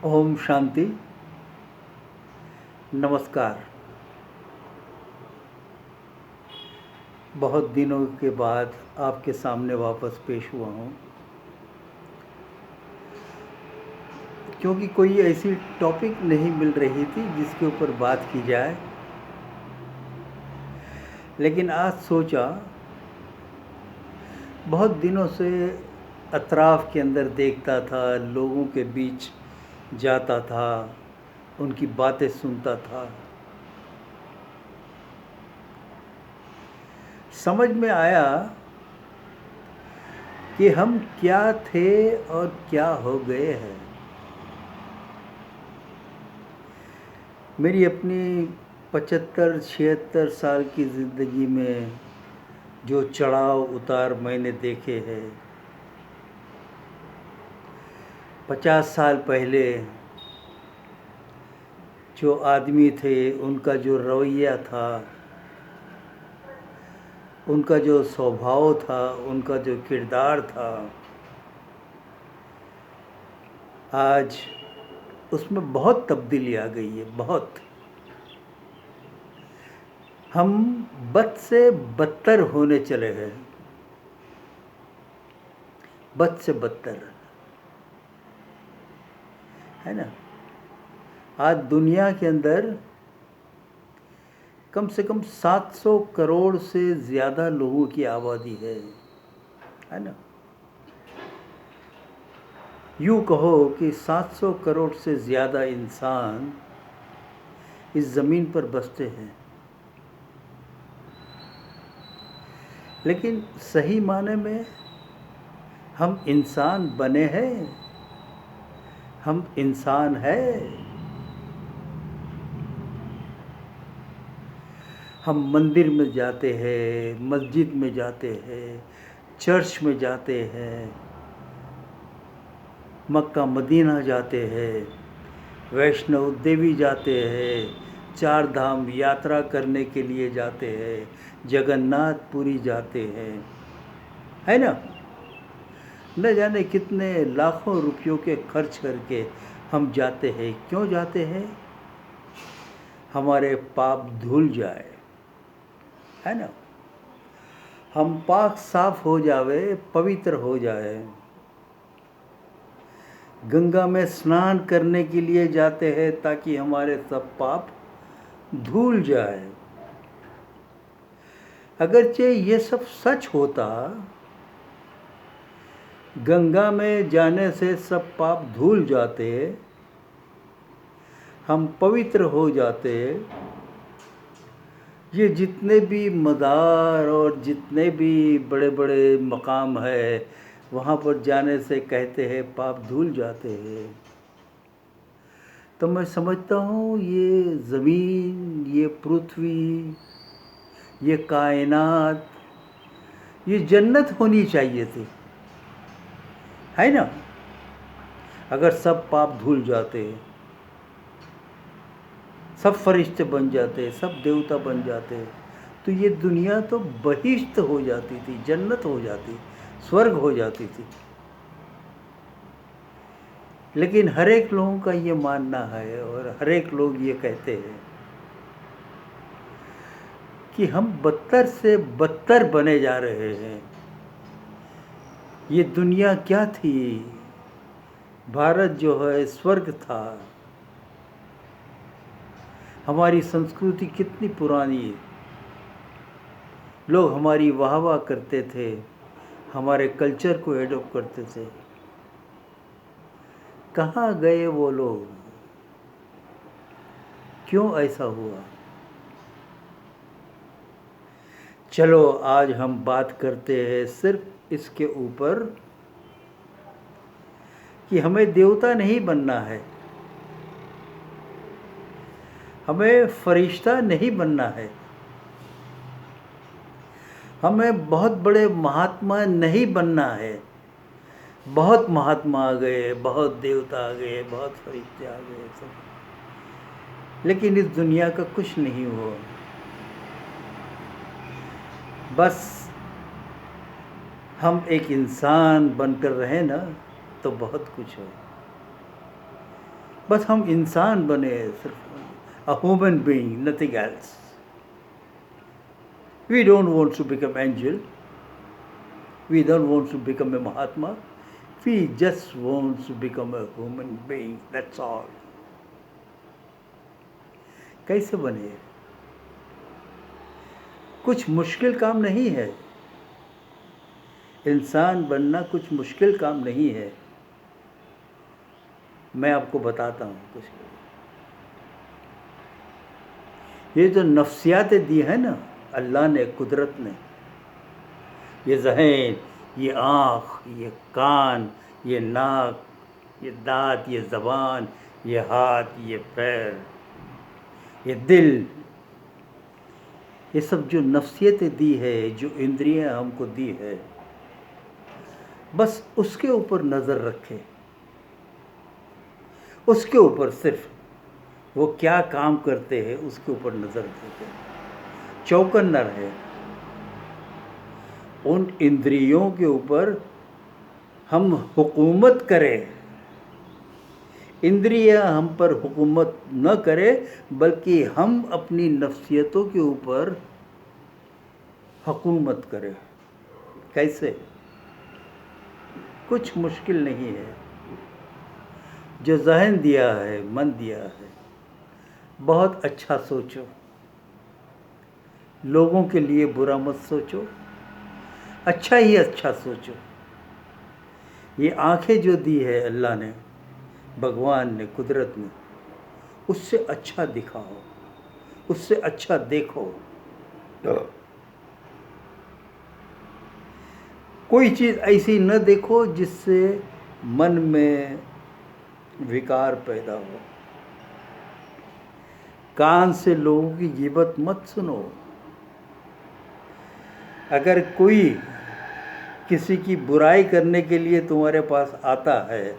ओम शांति। नमस्कार। बहुत दिनों के बाद आपके सामने वापस पेश हुआ हूँ, क्योंकि कोई ऐसी टॉपिक नहीं मिल रही थी जिसके ऊपर बात की जाए। लेकिन आज सोचा, बहुत दिनों से अतराफ़ के अंदर देखता था, लोगों के बीच जाता था, उनकी बातें सुनता था। समझ में आया कि हम क्या थे और क्या हो गए हैं। मेरी अपनी 75-76 साल की ज़िंदगी में जो चढ़ाव उतार मैंने देखे हैं, 50 साल पहले जो आदमी थे उनका जो रवैया था, उनका जो स्वभाव था, उनका जो किरदार था, आज उसमें बहुत तब्दीली आ गई है। बहुत हम बद से बदतर होने चले हैं, बद से बदतर, है ना। आज दुनिया के अंदर कम से कम 700 करोड़ से ज़्यादा लोगों की आबादी है ना। यूँ कहो कि 700 करोड़ से ज़्यादा इंसान इस ज़मीन पर बसते हैं। लेकिन सही माने में हम इंसान बने हैं, हम इंसान हैं। हम मंदिर में जाते हैं, मस्जिद में जाते हैं, चर्च में जाते हैं, मक्का मदीना जाते हैं, वैष्णो देवी जाते हैं, चार धाम यात्रा करने के लिए जाते हैं, जगन्नाथपुरी जाते हैं, है ना। न जाने कितने लाखों रुपयों के खर्च करके हम जाते हैं। क्यों जाते हैं? हमारे पाप धुल जाए, है ना। हम पाक साफ हो जावे, पवित्र हो जाए। गंगा में स्नान करने के लिए जाते हैं ताकि हमारे सब पाप धुल जाए। अगरचे ये सब सच होता, गंगा में जाने से सब पाप धुल जाते, हम पवित्र हो जाते, ये जितने भी मदार और जितने भी बड़े बड़े मकाम है, वहाँ पर जाने से कहते हैं पाप धुल जाते हैं। तो मैं समझता हूँ ये ज़मीन, ये पृथ्वी, ये कायनात, ये जन्नत होनी चाहिए थी, है ना। अगर सब पाप धुल जाते, सब फरिश्ते बन जाते, सब देवता बन जाते, तो ये दुनिया तो बहिश्त हो जाती थी, जन्नत हो जाती, स्वर्ग हो जाती थी। लेकिन हर एक लोगों का ये मानना है और हर एक लोग ये कहते हैं कि हम बदतर से बदतर बने जा रहे हैं। ये दुनिया क्या थी? भारत जो है स्वर्ग था। हमारी संस्कृति कितनी पुरानी है, लोग हमारी वाह वाह करते थे, हमारे कल्चर को एडॉप्ट करते थे। कहाँ गए वो लोग? क्यों ऐसा हुआ? चलो आज हम बात करते हैं सिर्फ इसके ऊपर कि हमें देवता नहीं बनना है, हमें फरिश्ता नहीं बनना है, हमें बहुत बड़े महात्मा नहीं बनना है। बहुत महात्मा आ गए, बहुत देवता आ गए, बहुत फरिश्ते आ गए सब, लेकिन इस दुनिया का कुछ नहीं हुआ। बस हम एक इंसान बनकर रहे ना, तो बहुत कुछ है। बस हम इंसान बने, सिर्फ a human being, nothing else. We don't want to become angel. We don't want to become a Mahatma. We just want to become a human being. That's all. कैसे बने? कुछ मुश्किल काम नहीं है. इंसान बनना कुछ मुश्किल काम नहीं है. मैं आपको बताता हूँ कुछ. ये जो नफ्सियातें दी है ना अल्लाह ने, कुदरत ने, ये ज़हन, ये आँख, ये कान, ये नाक, ये दाँत, ये ज़बान, ये हाथ, ये पैर, ये दिल, ये सब जो नफ्सियतें दी है, जो इंद्रियां हमको दी है, बस उसके ऊपर नज़र रखें. उसके ऊपर सिर्फ वो क्या काम करते हैं उसके ऊपर नज़र रखें. चौकन न रहे. उन इंद्रियों के ऊपर हम हुकूमत करें. इंद्रियां हम पर हुकूमत न करें, बल्कि हम अपनी नफ्सियतों के ऊपर हुकूमत करें. कैसे? कुछ मुश्किल नहीं है. जो ज़हन दिया है, मन दिया है, बहुत अच्छा सोचो. लोगों के लिए बुरा मत सोचो, अच्छा ही अच्छा सोचो. ये आंखें जो दी है अल्लाह ने, भगवान ने, कुदरत ने, उससे अच्छा दिखाओ, उससे अच्छा देखो. कोई चीज़ ऐसी न देखो जिससे मन में विकार पैदा हो. कान से लोगों की गिबत मत सुनो. अगर कोई किसी की बुराई करने के लिए तुम्हारे पास आता है,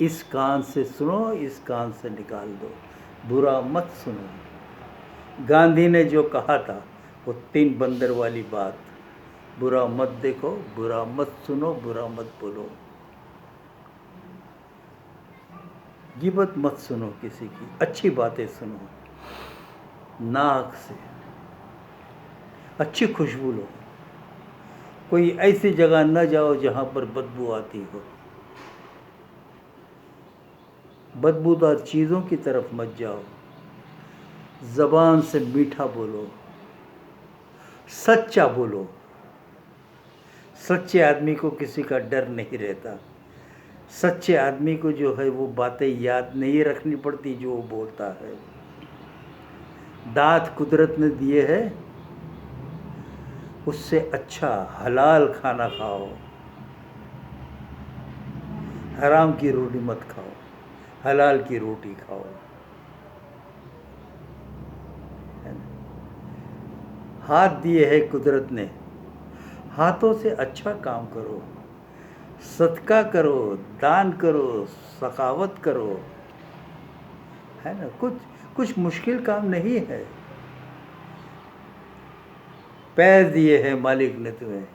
इस कान से सुनो, इस कान से निकाल दो. बुरा मत सुनो. गांधी ने जो कहा था वो 3 बंदर वाली बात, बुरा मत देखो, बुरा मत सुनो, बुरा मत बोलो. गिबत मत सुनो किसी की, अच्छी बातें सुनो. नाक से अच्छी खुशबू लो. कोई ऐसी जगह न जाओ जहाँ पर बदबू आती हो. बदबूदार चीज़ों की तरफ मत जाओ. ज़बान से मीठा बोलो, सच्चा बोलो. सच्चे आदमी को किसी का डर नहीं रहता. सच्चे आदमी को जो है वो बातें याद नहीं रखनी पड़ती जो वो बोलता है. दांत कुदरत ने दिए हैं, उससे अच्छा हलाल खाना खाओ. हराम की रोटी मत खाओ, हलाल की रोटी खाओ. हाथ दिए हैं कुदरत ने, हाथों से अच्छा काम करो. सदका करो, दान करो, सखावत करो. है ना? कुछ मुश्किल काम नहीं है. पैर दिए हैं मालिक ने तुम्हें,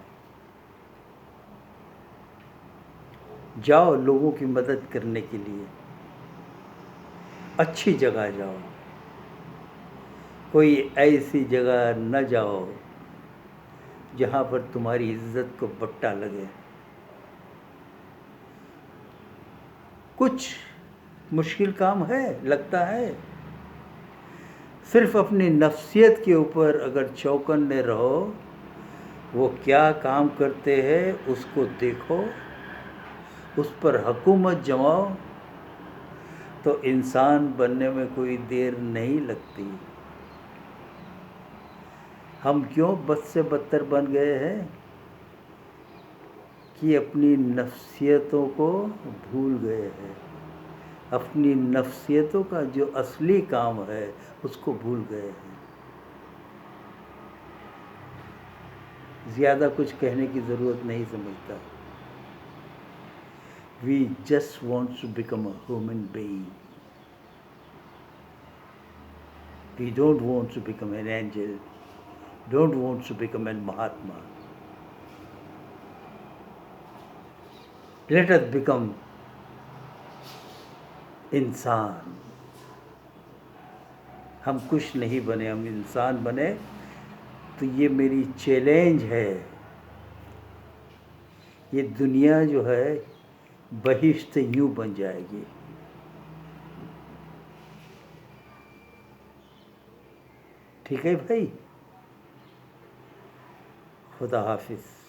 जाओ लोगों की मदद करने के लिए. अच्छी जगह जाओ. कोई ऐसी जगह न जाओ जहाँ पर तुम्हारी इज्जत को बट्टा लगे. कुछ मुश्किल काम है, लगता है. सिर्फ अपनी नफ्सियत के ऊपर अगर चौकन्ने रहो, वो क्या काम करते हैं उसको देखो, उस पर हुकूमत जमाओ, तो इंसान बनने में कोई देर नहीं लगती. हम क्यों बद से बदतर बन गए हैं कि अपनी नफ्सियतों को भूल गए हैं. अपनी नफ्सियतों का जो असली काम है उसको भूल गए हैं. ज़्यादा कुछ कहने की ज़रूरत नहीं समझता. We just want to become a human being. We don't want to become an angel. Don't want to become a Mahatma. Let us become इंसान। हम कुछ नहीं बने, हम इंसान बने। तो ये मेरी चैलेंज है। ये दुनिया जो है बहिश्त यूं बन जाएगी। ठीक है भाई, खुदा हाफिज़।